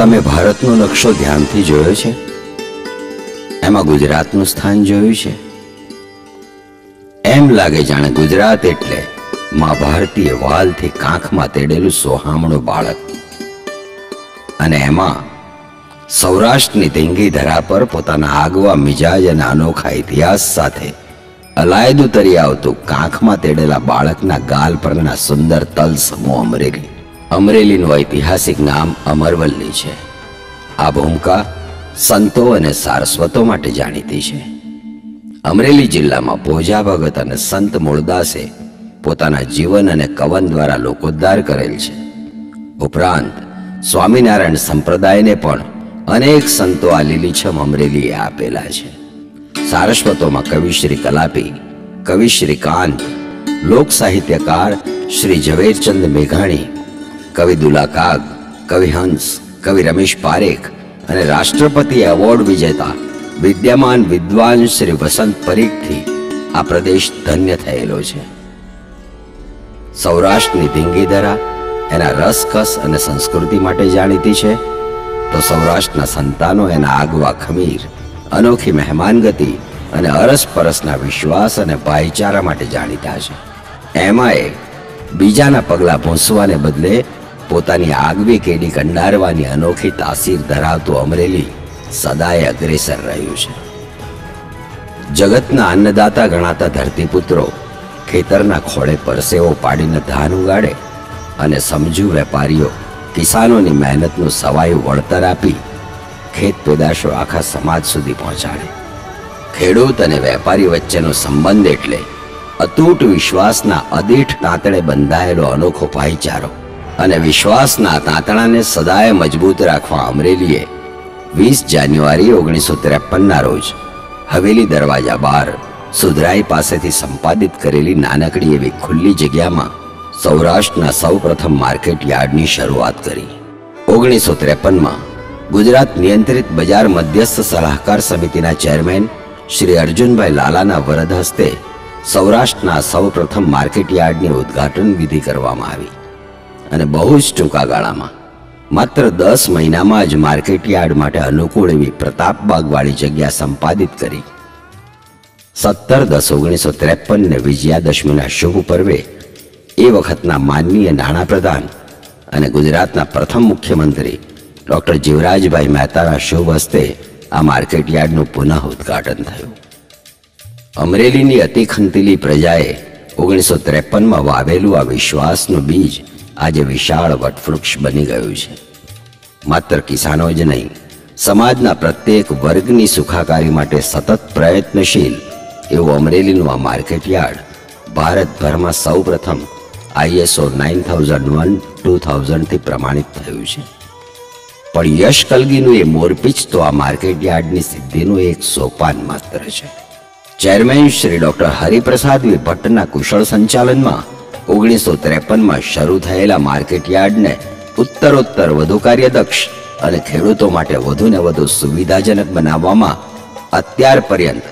તમે ભારતનો નકશો ધ્યાનથી જોયો છે? એમાં ગુજરાતનું સ્થાન જોયું છે? એમ લાગે જાણે ગુજરાત એટલે માં ભારતીય વાલથી કાંખમાં તેડેલું સોહામણું બાળક. અને એમાં સૌરાષ્ટ્રની ધીંગી ધરા પર પોતાના આગવા મિજાજ અને અનોખા ઇતિહાસ સાથે અલાયદું તરી આવતું કાંખમાં તેડેલા બાળકના ગાલ પરના સુંદર તલ સમૂહ અમરેલી. અમરેલીનું ઐતિહાસિક નામ અમરવલ્લી છે. આ ભૂમિકા સંતો અને સારસ્વતો માટે જાણીતી છે. અમરેલી જિલ્લામાં પોજા ભગત અને સંત મૂળદાસે પોતાના જીવન અને કવન દ્વારા લોકોદ્ધાર કરેલ છે. ઉપરાંત સ્વામિનારાયણ સંપ્રદાયને પણ અનેક સંતો આ લીલીછમ અમરેલીએ આપેલા છે. સારસ્વતોમાં કવિ શ્રી કલાપી, કવિ શ્રી કાંત, લોક સાહિત્યકાર શ્રી ઝવેરચંદ મેઘાણી, કવિ દુલા કાગ, કવિ હંસ, કવિ રમેશ પારેખ અને રાષ્ટ્રપતિ એવોર્ડ વિજેતા વિદ્યમાન વિદ્વાન શ્રી વસંત પરીખથી આ પ્રદેશ ધન્ય થયેલો છે. સૌરાષ્ટ્રની ધીંગી ધરા એના રસકસ અને સંસ્કૃતિ માટે જાણીતી છે, તો સૌરાષ્ટ્રના સંતાનો એના આગવા ખમીર, અનોખી મહેમાનગતિ અને અરસપરસના વિશ્વાસ અને ભાઈચારા માટે જાણીતા છે. એમાંય બીજાના પગલા ભૂંસવાને બદલે પોતાની આગવી કેડી કંડારવાની અનોખી તાસીર ધરાવતું અમરેલી સદાય અગ્રેસર રહ્યું છે. જગતના અન્નદાતા ગણાતા ધરતીપુત્રો ખેતરના ખોળે પરસેવો પાડીને ધાન ઉગાડે અને સમજુ વેપારીઓ કિસાનોની મહેનતનું સવાયું વળતર આપી ખેત પેદાશો આખા સમાજ સુધી પહોંચાડે. ખેડૂત અને વેપારી વચ્ચેનો સંબંધ એટલે અતૂટ વિશ્વાસના અદીઠ તાંતણે બંધાયેલો અનોખો ભાઈચારો. અને વિશ્વાસના તાંતણાને સદાય મજબૂત રાખવા અમરેલીએ 20 જાન્યુઆરી 1953ના રોજ હવેલી દરવાજા બહાર સુધરાઈ પાસેથી સંપાદિત કરેલી નાનકડી એવી ખુલ્લી જગ્યામાં સૌરાષ્ટ્રના સૌ પ્રથમ માર્કેટ યાર્ડની શરૂઆત કરી. 1953માં ગુજરાત નિયંત્રિત બજાર મધ્યસ્થ સલાહકાર સમિતિના ચેરમેન શ્રી અર્જુનભાઈ લાલાના વરદ હસ્તે સૌરાષ્ટ્રના સૌ પ્રથમ માર્કેટ યાર્ડની ઉદ્ઘાટન વિધિ કરવામાં આવી અને બહુ જ ટૂંકા ગાળામાં માત્ર 10 મહિનામાં જ માર્કેટ યાર્ડ માટે અનુકૂળ એવી પ્રતાપબાગવાળી જગ્યા સંપાદિત કરી. 17/10/1953ને વિજયાદશમીના શુભ પર્વે એ વખતના માનનીય નાણાપ્રધાન અને ગુજરાતના પ્રથમ મુખ્યમંત્રી ડૉક્ટર જીવરાજભાઈ મહેતાના શુભ હસ્તે આ માર્કેટ યાર્ડનું પુનઃ ઉદ્ઘાટન થયું. અમરેલીની અતિખંતીલી પ્રજાએ 1953માં વાવેલું આ વિશ્વાસનું બીજ આજે વિશાળ વટવૃક્ષ બની ગયું છે. માત્ર કિસાનો જ નહીં, સમાજના પ્રત્યેક વર્ગની સુખાકારી માટે સતત પ્રયત્નશીલ એવું અમરેલીનું આ માર્કેટ યાર્ડ ભારતભરમાં સૌ પ્રથમ ISO 9001-2000થી પ્રમાણિત થયું છે. પણ યશ કલગીનું એ મોરપીચ તો આ માર્કેટ યાર્ડની સિદ્ધિનું એક સોપાન માત્ર છે. ચેરમેન શ્રી ડૉક્ટર હરિપ્રસાદ ભટ્ટના કુશળ સંચાલનમાં 1953માં શરૂ થયેલા માર્કેટ યાર્ડને ઉત્તરોત્તર વધુ કાર્યદક્ષ અને ખેડૂતો માટે વધુને વધુ સુવિધાજનક બનાવવામાં અત્યાર પર્યંત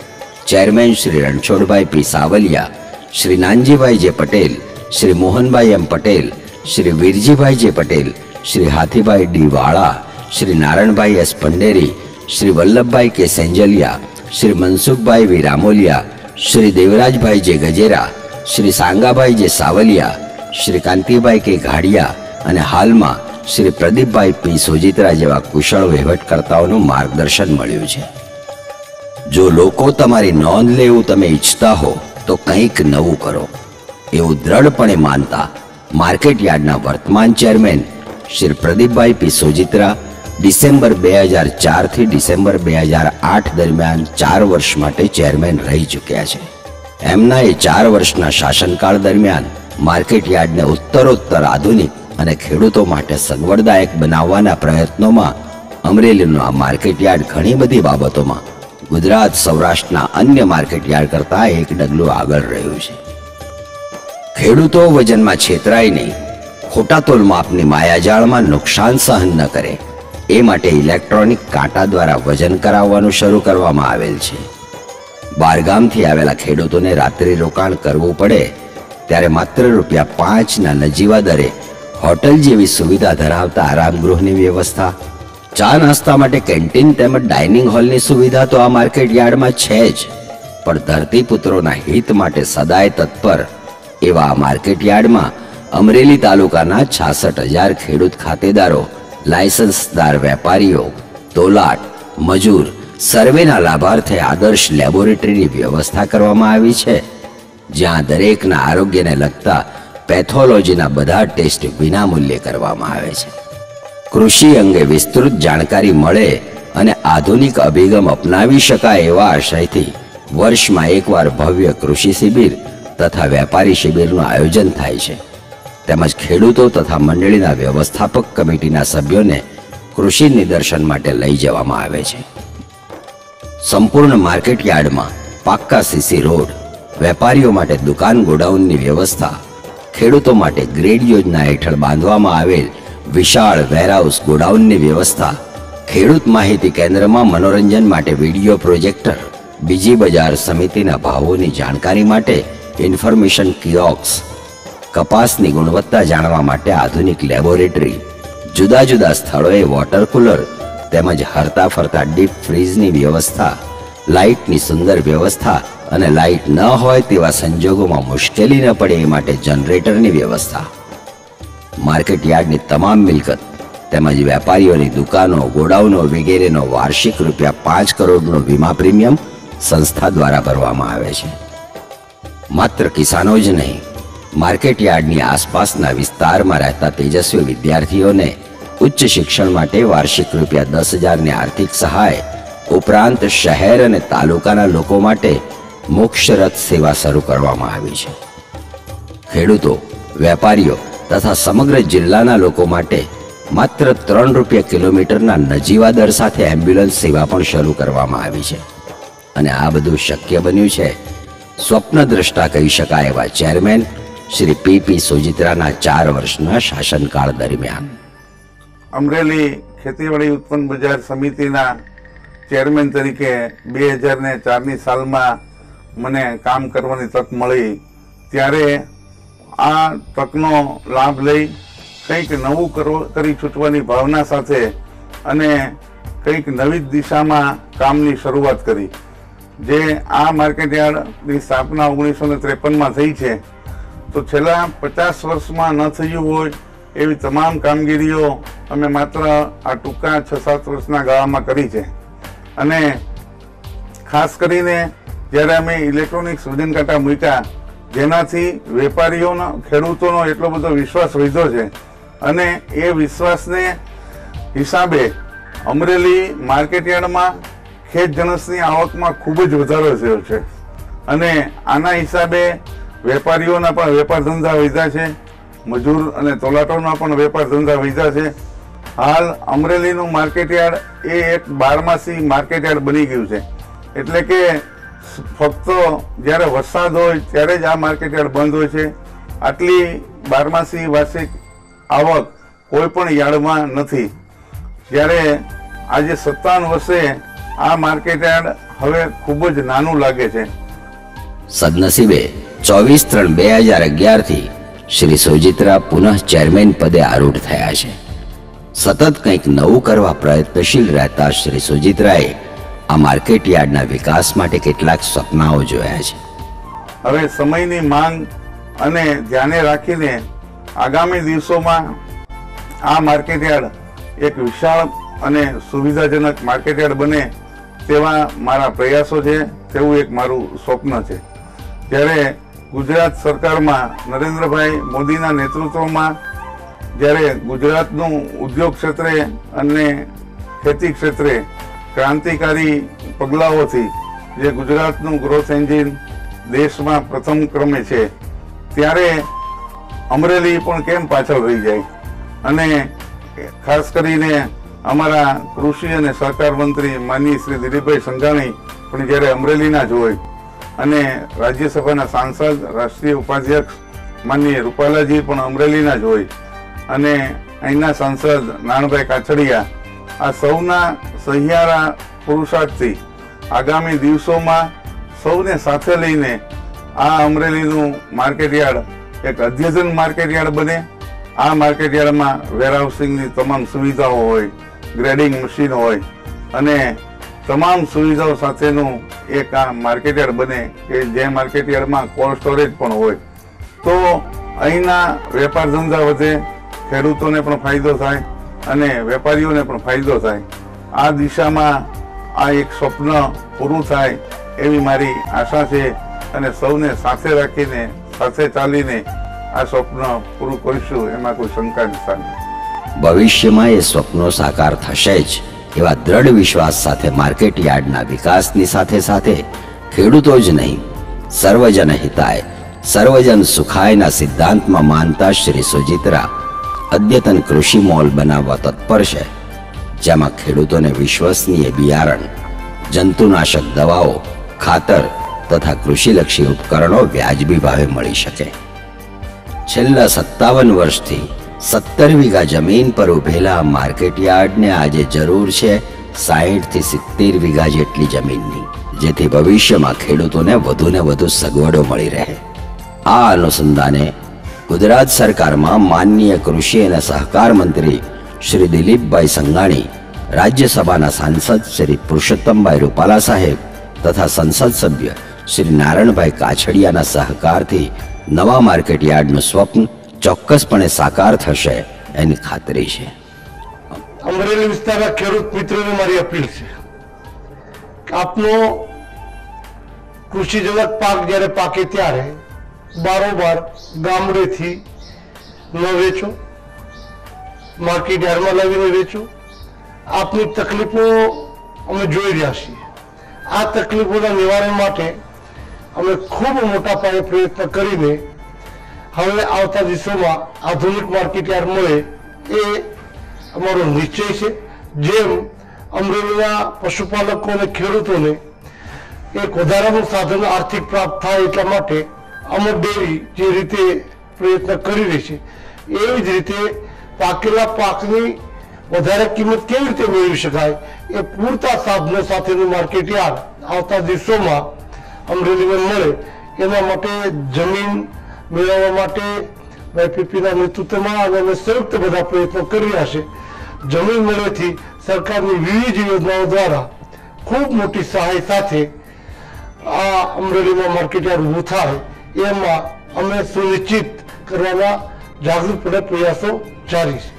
ચેરમેન શ્રી રણછોડભાઈ પી સાવલિયા, શ્રી નાનજીભાઈ જે પટેલ, શ્રી મોહનભાઈ એમ પટેલ, શ્રી વીરજીભાઈ જે પટેલ, શ્રી હાથીભાઈ ડી વાળા, શ્રી નારણભાઈ એસ પંડેરી, શ્રી વલ્લભભાઈ કે સેંજલિયા, શ્રી મનસુખભાઈ વી રામોલિયા, શ્રી દેવરાજભાઈ જે ગજેરા, શ્રી સાંગાભાઈ જે સાવલિયા, શ્રી કાંતિભાઈ કે ઘાડિયા અને હાલમાં શ્રી પ્રદીપભાઈ પી સોજિત્રા જેવા કુશળ વહીવટકર્તાઓનું માર્ગદર્શન મળ્યું છે. જો લોકો તમારી નોંધ લે એવું તમે ઈચ્છતા હો તો કંઈક નવું કરો એવું દ્રઢપણે માનતા માર્કેટ યાર્ડના વર્તમાન ચેરમેન શ્રી પ્રદીપભાઈ પી સોજિત્રા ડિસેમ્બર 2004થી ડિસેમ્બર 2008 દરમિયાન 4 વર્ષ માટે ચેરમેન રહી ચૂક્યા છે. એમના એ 4 વર્ષના શાસનકાળ દરમિયાન માર્કેટ યાર્ડને ઉત્તરોત્તર આધુનિક અને ખેડૂતો માટે સગવડદાયક બનાવવાના પ્રયત્નોમાં અમરેલીનું આ માર્કેટ યાર્ડ ઘણી બધી બાબતોમાં ગુજરાત સૌરાષ્ટ્રના અન્ય માર્કેટ યાર્ડ કરતાં એક ડગલું આગળ રહ્યું છે. ખેડૂતો વજનમાં છેતરાય નહીં, ખોટા તોલ માપની માયાજાળમાં નુકસાન સહન ન કરે એ માટે ઇલેક્ટ્રોનિક કાંટા દ્વારા વજન કરાવવાનું શરૂ કરવામાં આવેલ છે. બહારગામથી આવેલા ખેડૂતોને રાત્રિ રોકાણ કરવું પડે ત્યારે માત્ર ₹5ના નજીવા દરે હોટલ જેવી સુવિધા ધરાવતા આરામગૃહની વ્યવસ્થા, ચા નાસ્તા માટે કેન્ટીન તેમજ ડાઇનિંગ હોલની સુવિધા તો આ માર્કેટ યાર્ડમાં છે જ, પણ ધરતીપુત્રોના હિત માટે સદાય તત્પર એવા આ માર્કેટ યાર્ડમાં અમરેલી તાલુકાના 66,000 ખેડૂત ખાતેદારો, લાયસન્સદાર વેપારીઓ, તોલાટ, મજૂર સર્વેના લાભાર્થે આદર્શ લેબોરેટરીની વ્યવસ્થા કરવામાં આવી છે, જ્યાં દરેકના આરોગ્યને લગતા પેથોલોજીના બધા ટેસ્ટ વિનામૂલ્યે કરવામાં આવે છે. કૃષિ અંગે વિસ્તૃત જાણકારી મળે અને આધુનિક અભિગમ અપનાવી શકાય એવા આશયથી વર્ષમાં એકવાર ભવ્ય કૃષિ શિબિર તથા વેપારી શિબિરનું આયોજન થાય છે, તેમજ ખેડૂતો તથા મંડળીના વ્યવસ્થાપક કમિટીના સભ્યોને કૃષિ નિદર્શન માટે લઈ જવામાં આવે છે. સંપૂર્ણ માર્કેટ યાર્ડમાં પાક્કા સીસી રોડ, વેપારીઓ માટે દુકાન ગોડાઉનની વ્યવસ્થા, ખેડૂતો માટે ગ્રેડ યોજના હેઠળ બાંધવામાં આવેલ વિશાળ વેરહાઉસ ગોડાઉનની વ્યવસ્થા, ખેડૂત માહિતી કેન્દ્રમાં મનોરંજન માટે વિડીયો પ્રોજેક્ટર, બીજી બજાર સમિતિના ભાવોની જાણકારી માટે ઇન્ફોર્મેશન કિયોસ્ક, કપાસની ગુણવત્તા જાણવા માટે આધુનિક લેબોરેટરી, જુદા જુદા સ્થળોએ વોટર કુલર તેમજ હરતા ફરતા ડીપ ફ્રીઝની વ્યવસ્થા, લાઇટની સુંદર વ્યવસ્થા અને લાઇટ ન હોય તેવા સંજોગોમાં મુશ્કેલી ન પડે એ માટે જનરેટરની વ્યવસ્થા. માર્કેટ યાર્ડની તમામ મિલકત તેમજ વેપારીઓની દુકાનો, ગોડાઉનો વગેરેનો વાર્ષિક ₹5 કરોડનો વીમા પ્રીમિયમ સંસ્થા દ્વારા ભરવામાં આવે છે. માત્ર કિસાનો જ નહીં, માર્કેટ યાર્ડની આસપાસના વિસ્તારમાં રહેતા તેજસ્વી વિદ્યાર્થીઓને ઉચ્ચ શિક્ષણ માટે વાર્ષિક ₹10,000ની આર્થિક સહાય ઉપરાંત શહેર અને તાલુકાના લોકો માટે મોક્ષ રથ સેવા શરૂ કરવામાં આવી છે. ખેડૂતો, વેપારીઓ તથા સમગ્ર જિલ્લાના લોકો માટે માત્ર ₹3 કિલોમીટરના નજીવા દર સાથે એમ્બ્યુલન્સ સેવા પણ શરૂ કરવામાં આવી છે. અને આ બધું શક્ય બન્યું છે સ્વપ્નદ્રષ્ટા કહી શકાય એવા ચેરમેન શ્રી પી સોજિત્રાના 4 વર્ષના શાસનકાળ દરમિયાન. અમરેલી ખેતીવાડી ઉત્પન્ન બજાર સમિતિના ચેરમેન તરીકે 2004ની સાલમાં મને કામ કરવાની તક મળી, ત્યારે આ તકનો લાભ લઈ કંઈક નવું કરી છૂટવાની ભાવના સાથે અને કંઈક નવી દિશામાં કામની શરૂઆત કરી. જે આ માર્કેટ યાર્ડની સ્થાપના 1953માં થઈ છે, તો છેલ્લા 50 વર્ષમાં ન થયું હોય એવી તમામ કામગીરીઓ અમે માત્ર આ ટૂંકા 6-7 વર્ષના ગાળામાં કરી છે. અને ખાસ કરીને જ્યારે અમે ઇલેક્ટ્રોનિક્સ વજન કાંટા મૂક્યા, જેનાથી વેપારીઓનો, ખેડૂતોનો એટલો બધો વિશ્વાસ વધ્યો છે અને એ વિશ્વાસને હિસાબે અમરેલી માર્કેટ યાર્ડમાં ખેત જણસની આવકમાં ખૂબ જ વધારો થયો છે અને આના હિસાબે વેપારીઓના પણ વેપાર ધંધા વધ્યા છે, મજૂર અને તોલાટોના પણ વેપાર ધંધા વધ્યા છે. હાલ અમરેલીનું માર્કેટ યાર્ડ એ એક 12માસી માર્કેટ યાર્ડ બની ગયું છે. એટલે કે ફક્ત જ્યારે વરસાદ હોય ત્યારે જ આ માર્કેટ યાર્ડ બંધ હોય છે. આટલી 12માસી વાર્ષિક આવક કોઈ પણ યાર્ડમાં નથી. જ્યારે આજે 57 વર્ષે આ માર્કેટ યાર્ડ હવે ખૂબ જ નાનું લાગે છે. સદનસીબે 24/3/2011 થી શ્રી સોજિત્રા પુનઃ ચેરમેન પદે આરૂઢ થયા છે. સતત કંઈક નવું કરવા પ્રયત્નશીલ રહેતા શ્રી સોજિત્રાએ આ માર્કેટ યાર્ડના વિકાસ માટે કેટલાક સપનાઓ જોયા છે. હવે સમયની માંગ અને ધ્યાને રાખીને આગામી દિવસોમાં આ માર્કેટ યાર્ડ એક વિશાળ અને સુવિધાજનક માર્કેટ યાર્ડ બને તેવા મારા પ્રયાસો છે, તેવું એક મારું સ્વપ્ન છે. જ્યારે ગુજરાત સરકારમાં નરેન્દ્રભાઈ મોદીના નેતૃત્વમાં જ્યારે ગુજરાતનું ઉદ્યોગ ક્ષેત્રે અને ખેતી ક્ષેત્રે ક્રાંતિકારી પગલાઓથી જે ગુજરાતનું ગ્રોથ એન્જિન દેશમાં પ્રથમ ક્રમે છે, ત્યારે અમરેલી પણ કેમ પાછળ રહી જાય. અને ખાસ કરીને અમારા કૃષિ અને સહકાર મંત્રી માનનીય શ્રી દિલીપભાઈ સંઘાણી પણ જ્યારે અમરેલીના જ હોય અને રાજ્યસભાના સાંસદ, રાષ્ટ્રીય ઉપાધ્યક્ષ માનનીય રૂપાલાજી પણ અમરેલીના જ હોય અને અહીંના સાંસદ નાણભાઈ કાછડિયા, આ સૌના સહિયારા પુરુષાર્થથી આગામી દિવસોમાં સૌને સાથે લઈને આ અમરેલીનું માર્કેટ યાર્ડ એક અદ્યતન માર્કેટ યાર્ડ બને. આ માર્કેટ યાર્ડમાં વેરહાઉસિંગની તમામ સુવિધાઓ હોય, ગ્રેડિંગ મશીન હોય અને તમામ સુવિધાઓ સાથેનું એક આ માર્કેટયાર્ડ બને કે જે માર્કેટયાર્ડમાં કોલ્ડ સ્ટોરેજ પણ હોય તો અહીંના વેપાર ધંધા વધે, ખેડૂતોને પણ ફાયદો થાય અને વેપારીઓને પણ ફાયદો થાય. આ દિશામાં આ એક સ્વપ્ન પૂરું થાય એવી મારી આશા છે અને સૌને સાથે રાખીને સાથે ચાલીને આ સ્વપ્ન પૂરું કરીશું એમાં કોઈ શંકા નથી. ભવિષ્યમાં એ સ્વપ્નો સાકાર થશે જ એવા દ્રઢ વિશ્વાસ સાથે માર્કેટ યાર્ડના વિકાસની સાથે સાથે ખેડૂતો જ નહીં, સર્વજન હિતાય સર્વજન સુખાયના સિદ્ધાંતમાં માનતા શ્રી સુજિત્રા અદ્યતન કૃષિ મોલ બનાવવા તત્પર છે, જેમાં ખેડૂતોને વિશ્વસનીય બિયારણ, જંતુનાશક દવાઓ, ખાતર તથા કૃષિલક્ષી ઉપકરણો વ્યાજબી ભાવે મળી શકે. છેલ્લા 57 વર્ષથી 17 વીઘા જમીન પર ઉભેલા માર્કેટ યાર્ડને આજે જરૂર છે 60 થી 70 વીઘા જેટલી જમીનની, જેથી ભવિષ્યમાં ખેડૂતોને વધુને વધુ સગવડો મળી રહે. આ અનુસંધાને ગુજરાત સરકારમાં માનનીય કૃષિ અને સહકાર મંત્રી શ્રી દિલીપભાઈ સંઘાણી, રાજ્યસભાના સાંસદ શ્રી પુરુષોત્તમભાઈ રૂપાલા સાહેબ તથા સંસદ સભ્ય શ્રી નારણભાઈ કાછડિયાના સહકારથી નવા માર્કેટ યાર્ડનું સ્વપ્ન ચોક્કસપણે સાકાર થશે એની ખાતરી છે. અમરેલી વિસ્તારના ખેડૂત મિત્રોને મારી અપીલ છે કે આપનો કૃષિજનક પાક જ્યારે પાકે ત્યારે બારોબાર ગામડેથી ન વેચો, માર્કેટ યાર્ડમાં લાવીને વેચો. આપની તકલીફો અમે જોઈ રહ્યા છીએ. આ તકલીફોના નિવારણ માટે અમે ખૂબ મોટા પાયે પ્રયત્ન કરીને હવે આવતા દિવસોમાં આધુનિક માર્કેટ યાર્ડ મળે એ અમારો નિશ્ચય છે. જેમ અમરેલીના પશુપાલકો અને ખેડૂતોને એક વધારાનું સાધન આર્થિક પ્રાપ્ત થાય એટલા માટે અમર ડેરી જે રીતે પ્રયત્ન કરી રહી છે એવી જ રીતે પાકેલા પાકની વધારે કિંમત કેવી રીતે મેળવી શકાય એ પૂરતા સાધનો સાથેનું માર્કેટ યાર્ડ આવતા દિવસોમાં અમરેલીમાં મળે એના માટે જમીન મેળવવા માટે વાયપીપીના નેતૃત્વમાં અને અમે સંયુક્ત બધા પ્રયત્નો કરી રહ્યા છે. જમીન મળવાથી સરકારની વિવિધ યોજનાઓ દ્વારા ખૂબ મોટી સહાય સાથે આ અમરેલીમાં માર્કેટ યાર્ડ ઊભું થાય એમાં અમે સુનિશ્ચિત કરવાના જાગૃતપણે પ્રયાસો જારી છે.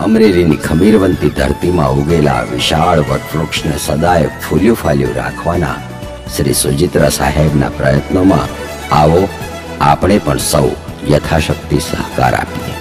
અમરેલીની ખમીરવંતી ધરતીમાં ઉગેલા વિશાળ વટવૃક્ષને સદાય ફૂલ્યું ફાલ્યું રાખવાના શ્રી સુજિત્રા સાહેબના પ્રયત્નોમાં આવો આપણે પણ સૌ યથાશક્તિ સહકાર આપીએ.